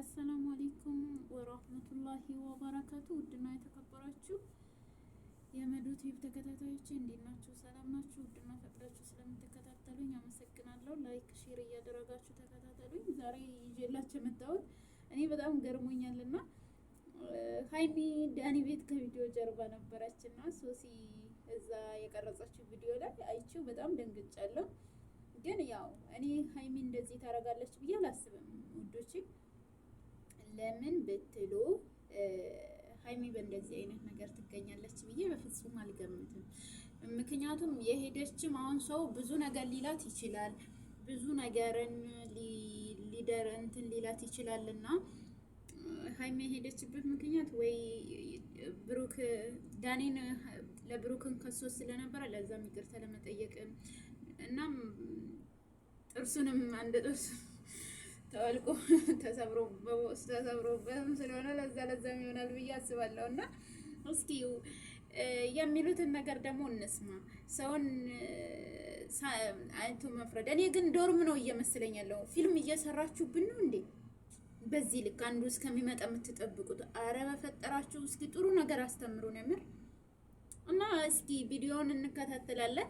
አሰላሙ አለይኩም ወራህመቱላሂ ወበረካቱ። ውድና የተከበራችሁ የመዱት ዩቲዩብ ተከታታዮች እንዴት ናችሁ? ሰላም ናችሁ? ውድና ፈቅዳችሁ ስለምትከታተሉኝ አመሰግናለሁ። ላይክ ሼር እያደረጋችሁ ተከታተሉኝ። ዛሬ ይዤላችሁ የመጣሁት እኔ በጣም ገርሞኛልና ሀይሚ ዳኒ ቤት ከቪዲዮ ጀርባ ነበረችና ሶሲ እዛ የቀረጸችው ቪዲዮ ላይ አይቼው በጣም ደንግጫለሁ። ግን ያው እኔ ሀይሚ እንደዚህ ታደርጋለች ብዬ አላስብም ውዶቼ። ለምን ብትሉ ሀይሚ በእንደዚህ አይነት ነገር ትገኛለች ብዬ በፍጹም አልገምትም። ምክንያቱም የሄደችም አሁን ሰው ብዙ ነገር ሊላት ይችላል፣ ብዙ ነገርን ሊላት ይችላልና ሀይሚ የሄደችበት ምክንያት ወይ ብሩክ ዳኒን ለብሩክን ከሶ ስለነበረ ለዛም ይቅርታ ለመጠየቅ እናም ጥርሱንም አንድ ጥርሱ ተወልቆ ተሰብሮበትም ስለሆነ ለዛም ይሆናል ብዬ አስባለሁ። እና እስኪ የሚሉትን ነገር ደግሞ እንስማ። ሰውን አይቶ መፍረድ። እኔ ግን ዶርም ነው እየመሰለኝ ያለው። ፊልም እየሰራችሁብን ነው እንዴ? በዚህ ልክ አንዱ እስከሚመጣ የምትጠብቁት? አረ በፈጠራችሁ እስኪ ጥሩ ነገር አስተምሩን የምር። እና እስኪ ቪዲዮውን እንከታተላለን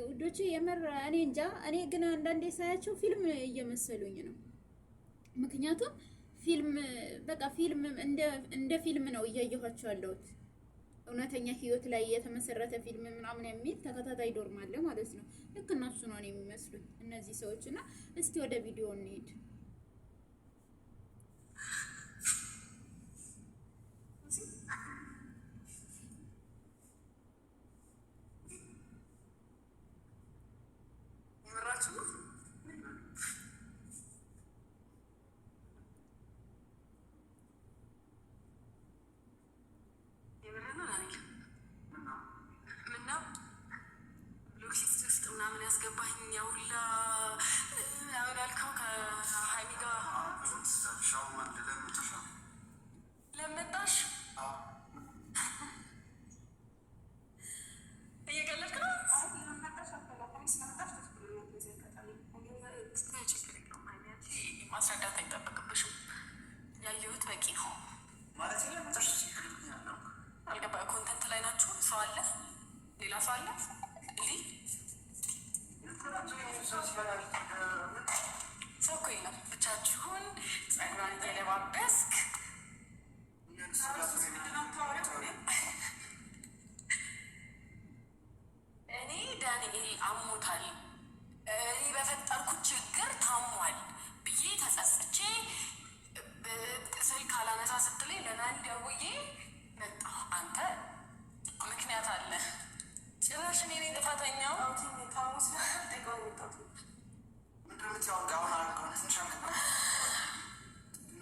ውዶቼ። የምር እኔ እንጃ። እኔ ግን አንዳንዴ ሳያቸው ፊልም እየመሰሉኝ ነው። ምክንያቱም ፊልም በቃ ፊልም እንደ ፊልም ነው እያየኋቸው ያለሁት። እውነተኛ ህይወት ላይ የተመሰረተ ፊልም ምናምን የሚል ተከታታይ ዶርም አለ ማለት ነው። ልክ እነሱ ነው የሚመስሉት እነዚህ ሰዎች። እና እስቲ ወደ ቪዲዮ እንሄድ። ማስረዳት አይጠበቅብሽም። ያየሁት በቂ ነው ማለት ነው። አልገባ ኮንተንት ላይ ናችሁ። ሰው አለ፣ ሌላ ሰው አለ። ሰው እኮ የለም። ብቻችሁን ጸጉሯን እየለባበስክ እኔ ዳንኤል አሞታል፣ እኔ በፈጠርኩት ችግር ታሟል ብዬ ተጸጽቼ ስልክ አላነሳ ስትለኝ ለናን ደውዬ መጣሁ። አንተ ምክንያት አለ። ጭራሽ እኔ ነኝ ጥፋተኛው።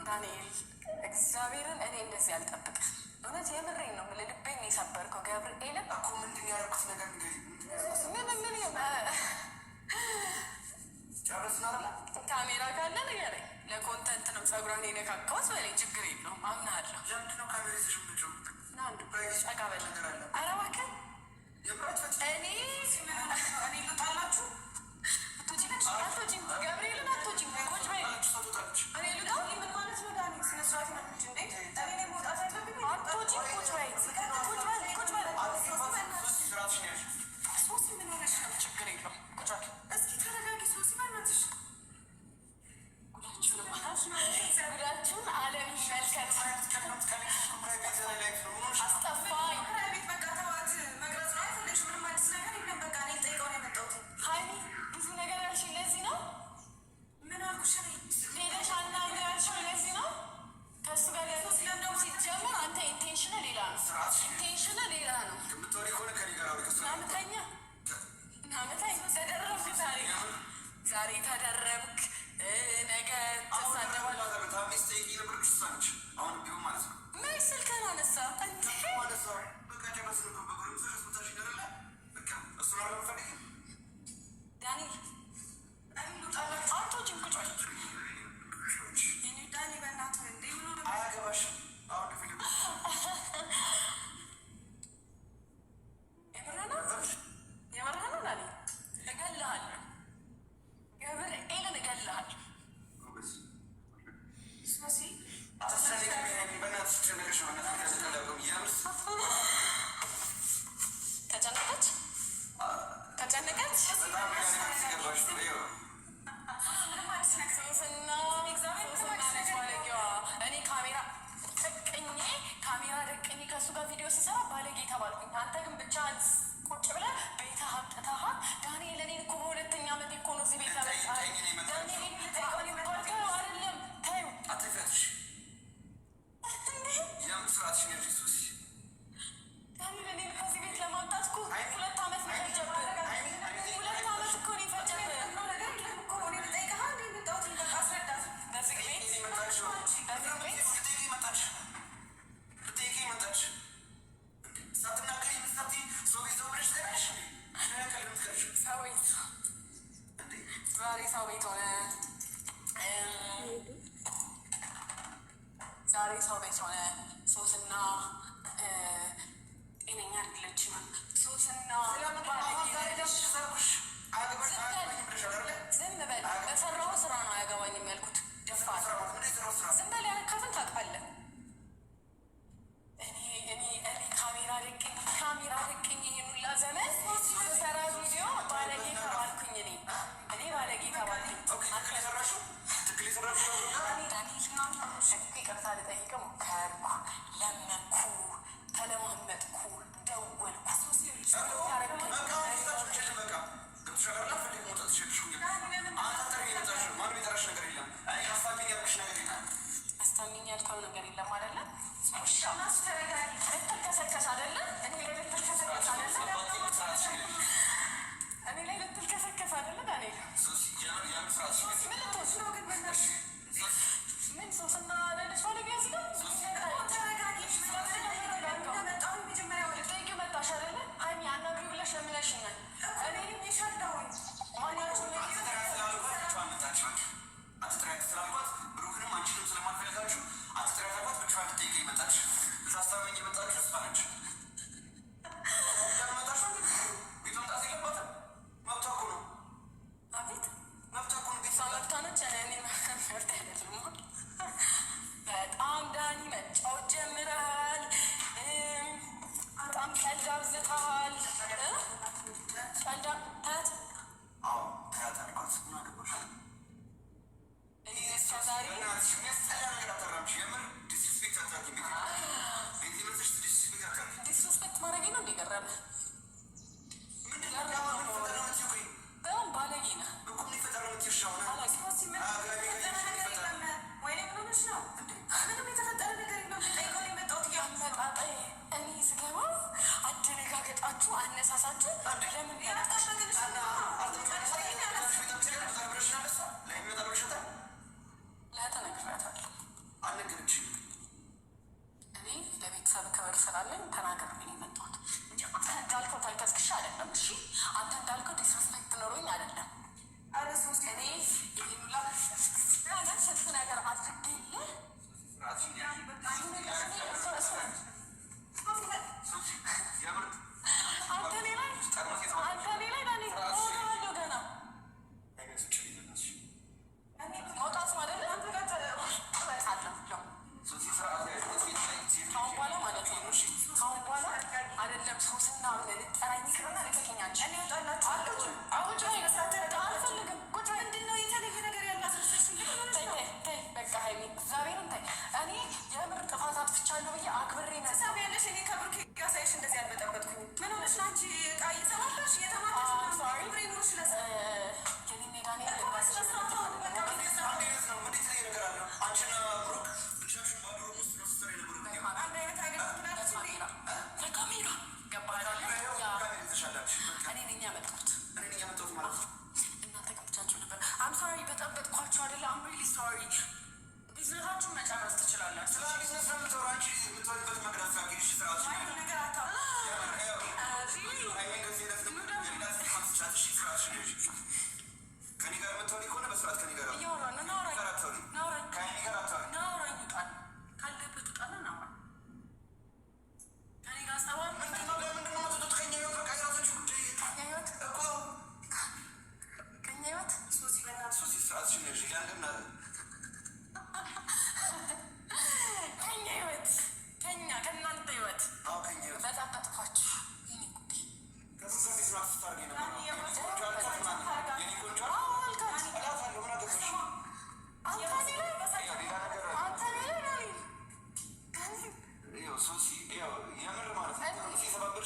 ዳንኤል እግዚአብሔርን እኔ እንደዚህ አልጠብቅም። እውነት የምሬን ነው የምልህ። ልቤን ነው የሰበርከው። ገብርኤልን እኮ ምንድን ያደረኩት ነገር ካሜራ ካለ ንገረኝ። ለኮንተንት ነው ጸጉሯን የነካካሁት በለኝ፣ ችግር የለውም አምናለሁ። ጠጋ በል። ኧረ እባክህ እኔ ገብርኤልን አትወጪም። ቁጭ በይ። እኔ ልውጣ? ምን ማለት ነው ዳኒ? ስነ ስርዓት ነው እንጂ እንዴ! እኔ መውጣት አለብኝ? አትወጪም። ቁጭ በይ። ሶስት ምን ሆነሽ ነው? ችግር የለውም ቁጭ በል። እስኪ ተረጋጊ ሶሲ፣ በእናትሽ ጉዳችሁን አለም ይመልከት። አስጠፋኝ። በቃ ተዋት። መቅረጽ ነው አይፈልግሽ። ምንም አዲስ ነገር የለም። በቃ እኔ ልጠይቀው ነው የመጣሁት። ሀይሚ ብዙ ነገር ያልሽኝ ለዚህ ነው? ምን አልኩሽ? ሌለሽ አናግሪ ያልሽኝ ለዚህ ነው? ከእሱ ጋር ያለው ሲጀምር አንተ ኢንቴንሽን ሌላ ነው። ኢንቴንሽን ሌላ ነው። ናምተኛ ተደረብክ። ዛሬ ተደረብክ፣ ነገ ተሳደባል። ምን ስልክህን አነሳ እንዴ? ዳኒ አትወጪም። ቁጭ በል። ዳኒ በእናትህ እንዴ ምን ሆነ? አያገባሽም። የምርህ ነው ዳኒ? እገልሃለሁ። ገብርኤልን እገልሃለሁ። ስነ ባለጌ ተባልኩኝ። አንተ ግን ብቻ ቁጭ ብለህ ቤትህ አምጥተሃል። ዳንኤል እኔን እኮ በሁለተኛ ዓመት እኮ ነው እዚህ ቤት ያመጣኸኝ። ዳንኤል አይደለም ተይው አትፈትሽ የምስራትሽን ሱሲ ዳንኤል እኔን ከዚህ ቤት ለማምጣት እኮ 2 ዓመት ነው የፈጀብህ። 2 ዓመት እኮ ነው የፈጀብህ። ዛሬ ሰው ቤት ሆነ። ሶስና ጤነኛ አይደለችም። ሶስና ዝም በል። በሰራው ስራ ነው አያገባኝም ያልኩት። ደፋር ዝም በል። ያረካትን ታውቃለህ። እኔ ካሜራ ደቅኝ ይሄን ሁላ ዘመን ስሰራ ቪዲዮ ባለጌ ተባልኩኝ። እኔ ባለጌ ተባልኩኝ። ይቅርታ ልጠይቅህ ሞከርኩ፣ ለመንኩ፣ ተለማመጥኩ፣ ደወልኩ። አስታሚኝ ያልከው ነገር የለም አይደለ? ልትልከሰከስ አይደለ? እኔ ላይ ልትልከሰከስ አይደለ? ዳንኤል ምን ሶስና አይደለች ባለጌ እዚህ ጋር ልጠይቅህ መጣሽ አይደለ? ሀይሚ አናግሪው ብለሽ ለምነሽኛል። እኔንም የሻዳሁኝ ማናቸው አትጥሪያት ስላልኳት ብሩክንም አንቺንም ስለማልፈልጋችሁ አትጥሪያት አልኳት። ብቻዋን ልትጠይቀኝ የመጣች ልታስታመኝ የመጣችሁ እሷ ነች። ቤት መምጣት የለባትም። መብቷ እኮ ነው። አቤት መብቷ እኮ ነው። ቤት መብቷ ነች። እኔ መብት አይደለም። በጣም ዳኒ መጫወት ጀምረሃል። በጣም ቀልድ አብዝተሃል። ቀልድ ታያት ታያት አልኳት። ምን አገባሽ? ዛሬ ዲስሪስፔክት ማድረጌ ነው እንዲገራለ በጣም ባለጌ ነህ። እኔ ስገባ አደነጋገጣችሁ፣ አነሳሳችሁ ለምን ለተነግራታለሁ። እኔ ለቤተሰብ ክብር ስላለኝ ተናገር ነው የመጣሁት እንጂ አንተ እንዳልከው ታልከስክሻ አይደለም። እሺ አንተ እንዳልከው ዲስሪስፔክት ኖሮኝ አይደለም። እኔ ይሄኑላ ስንት ነገር አድርጌልህ አንተ ሌላ ዳኒ ሆነዋለሁ ገና መውጣት ማለት ካሁን በኋላ ማለት ነው። ካሁን በኋላ አይደለም ሶስና ብለህ ልጠራኝ ይቅርና ልተገኛ አልፈልግም። በቃ ሀይሚ እግዚአብሔርን ተይ። እኔ የምር ጥፋት አጥፍቻለሁ ብዬ አክብሬ ነሳብ ያለሽ እኔ ከብሩክ ጋሳይሽ እንደዚህ ያልበጠበጥኩኝ ምን ሆነሽ ናንቺ ቃ እየተማታሽ እየተማታሽ ብሬ ኑሮሽ ለሰ የኔ ዳኔ ካሜራ እኔ ነኝ ያመጣሁት። እናንተ ገብቻችሁ ነበር። አም ሶሪ በጠበጥኳችሁ አይደለ? አም ሪሊ ሶሪ። ቢዝነሳችሁን መጨረስ ትችላላችሁ። ስለ ቢዝነስ ነው የምታወራው አንቺ። የምትወልበት መግለጽ ያገሽ ስርዓት ነገር አታ ከኔ ጋር የምትወሪ ከሆነ በስርዓት ከኔ ጋር እና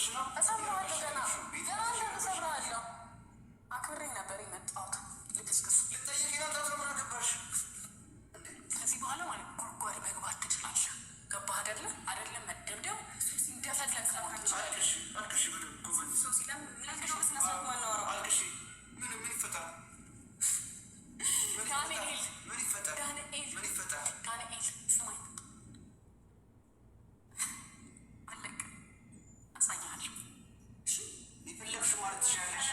ነው? እሰብረዋለሁ ገና እሰብረዋለሁ። አክብሬ ነበር የመጣሁት። ልክስክስ ልጠይቅ ይናጣት ነው። ምን አገባሽ? ከዚህ በኋላ ማለት ጉድጓድ መግባት ትችላለህ። ገባህ አይደለ? አይደለም መደብደብ እንደፈለግ ሰማች። አልቅሽ አልቅሽ ጉቨን ሶሲ ለምንድን ነው በስነ ስርዓት የማናወራው? አልቅሽ። ምን ይፈጠራል? ዳንኤል ምን ይፈጠራል? ምን ይፈጠራል? ዳንኤል ስማኝ፣ አለቅም፣ አሳይሃለሁ። የፈለግሽ ማለት ትችላለሽ።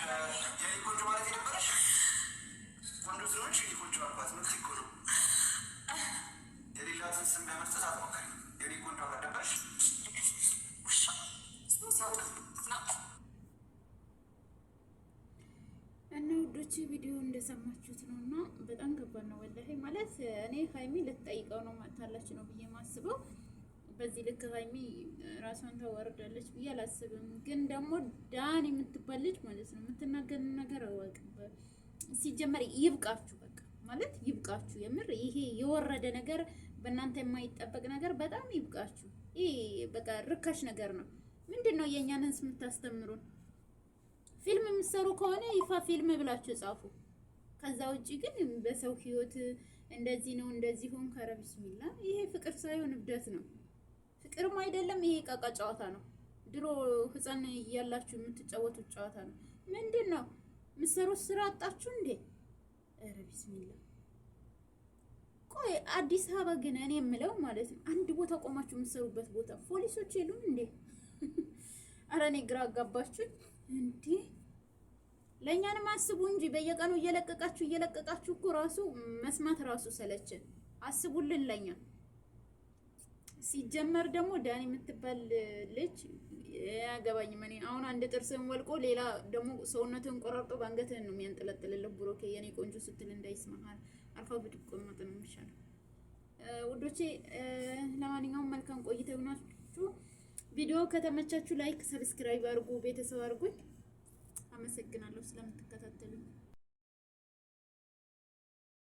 የኔ ቆንጆ ማለት የነበረሽ ቆንጆ ስለሆንሽ የኔ ቆንጆ አልባት ነው እኮ ነው። የሌላትን ስም በመስጠት አትሞክሪ። የኔ ቆንጆ ካደበረሽ እና ውዶች ቪዲዮ እንደሰማችሁት ነው እና በጣም ከባድ ነው ወላሂ። ማለት እኔ ሀይሚ ልትጠይቀው ነው መጥታለች ነው ብዬ ማስበው። በዚህ ልክ ሀይሚ ራሷን ታወርዳለች ብዬ አላስብም። ግን ደግሞ ዳን የምትባል ልጅ ማለት ነው የምትናገርን ነገር አወቅበት። ሲጀመር ይብቃችሁ፣ በቃ ማለት ይብቃችሁ። የምር ይሄ የወረደ ነገር በእናንተ የማይጠበቅ ነገር በጣም ይብቃችሁ። ይሄ በቃ ርካሽ ነገር ነው። ምንድን ነው የእኛን ህዝብ የምታስተምሩን? ፊልም የምትሰሩ ከሆነ ይፋ ፊልም ብላችሁ ጻፉ። ከዛ ውጪ ግን በሰው ህይወት እንደዚህ ነው እንደዚህ ሆን ከረ ቢስሚላ። ይሄ ፍቅር ሳይሆን እብደት ነው። ፍቅርም አይደለም፣ ይሄ ቃቃ ጨዋታ ነው። ድሮ ህፃን እያላችሁ የምትጫወቱት ጨዋታ ነው። ምንድን ነው የምትሰሩት? ስራ አጣችሁ እንዴ? ኧረ ቢስሚላ። ቆይ አዲስ አበባ ግን እኔ የምለው ማለት ነው አንድ ቦታ ቆማችሁ የምትሰሩበት ቦታ ፖሊሶች የሉም እንዴ? ኧረ እኔ ግራ አጋባችሁ እንዴ። ለእኛንም አስቡ እንጂ በየቀኑ እየለቀቃችሁ እኮ ራሱ መስማት ራሱ ሰለችን። አስቡልን ለኛ። ሲጀመር ደግሞ ዳኒ የምትባል ልጅ ያገባኝ እኔ አሁን አንድ ጥርስን ወልቆ ሌላ ደግሞ ሰውነትን ቆራርጦ ባንገትህን ነው የሚያንጠለጥልልህ። ብሮኬ የኔ ቆንጆ ስትል እንዳይስማሃል አርፋ ብትቆመጥ ነው የሚሻለው። ውዶቼ ለማንኛውም መልካም ቆይታ ይሁናችሁ። ቪዲዮ ከተመቻችሁ ላይክ፣ ሰብስክራይብ አድርጉ፣ ቤተሰብ አድርጉኝ። አመሰግናለሁ ስለምትከታተሉኝ።